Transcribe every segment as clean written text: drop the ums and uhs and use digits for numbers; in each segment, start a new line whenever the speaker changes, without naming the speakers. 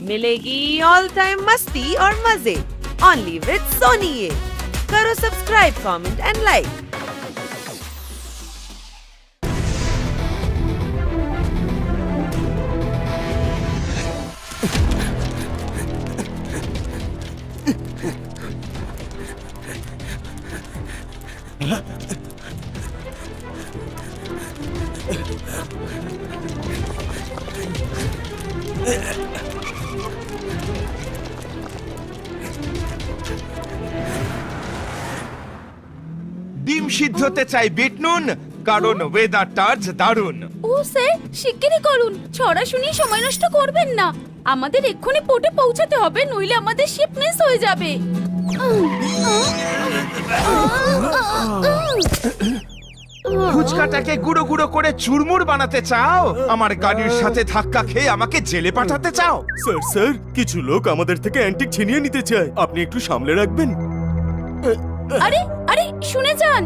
मिलेगी all time मस्ती और मजे ओनली विद सोनी ये। करो सब्सक्राइब, कमेंट एंड लाइक।
ডিম সিদ্ধতে চাই বিট নুন, কারণ ওয়েদারটা আজ দারুণ।
ও স্যার, শিগগিরই করুন, ছড়া শুনিয়ে সময় নষ্ট করবেন না। আমাদের এক্ষুনি পোর্টে পৌঁছাতে হবে, নইলে আমাদের শিপ মিস হয়ে যাবে।
ফুচকাটাকে গুঁড়ো গুঁড়ো করে চুরমুর বানাতে চাও? আমার গাড়ির সাথে ধাক্কা খেয়ে আমাকে জেলে পাঠাতে চাও?
স্যার কিছু লোক আমাদের থেকে অ্যান্টিক ছিনিয়ে নিতে চায়, আপনি একটু সামলে রাখবেন।
আরে আরে, শুনে যান।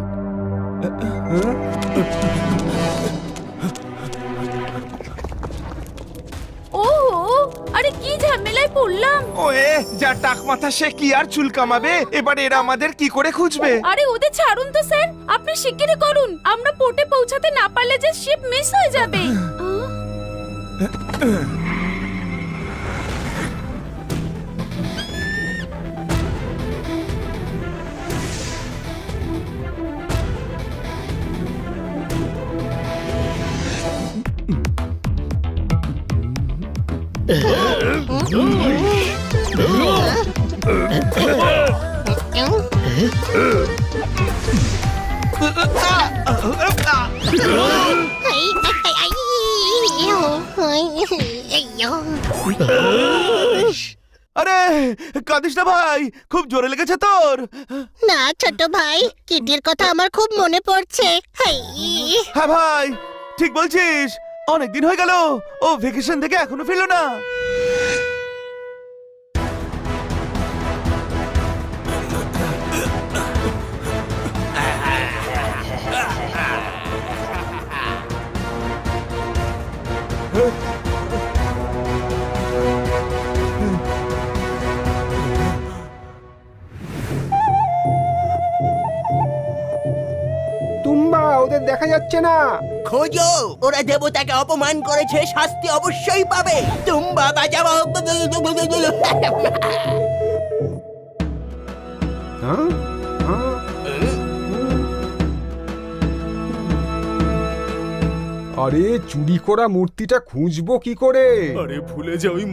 ও আরে, কি ঝামেলায় পড়লাম।
ওয়ে, যা টাক মাথা সে কি আর চুল কামাবে? এবার এরা আমাদের কি করে খুঁজবে?
আরে ওদের ছাড়ুন তো স্যার, আপনি শিগগিরই করুন। আমরা পোর্টে পৌঁছাতে না পারলে যে শিপ মিস হয়ে যাবে।
আরে কাঁদিস না ভাই, খুব জোরে লেগেছে তোর?
না ছোট ভাই, কিটির কথা আমার খুব মনে পড়ছে। হাই,
হ্যাঁ ভাই, ঠিক বলছিস। অনেকদিন হয়ে গেল, ও ভ্যাকেশন থেকে এখনো ফিরলো না।
তুম্বা, ওদের দেখা যাচ্ছে না।
খোঁজো, ওরা দেবতাকে অপমান করেছে, শাস্তি অবশ্যই পাবে। তুম্বা বাজাও।
হ্যাঁ? হ্যাঁ? আরে চুরি করা মূর্তিটা খুঁজবো কি করে?
আরে ভুলে যা, ওই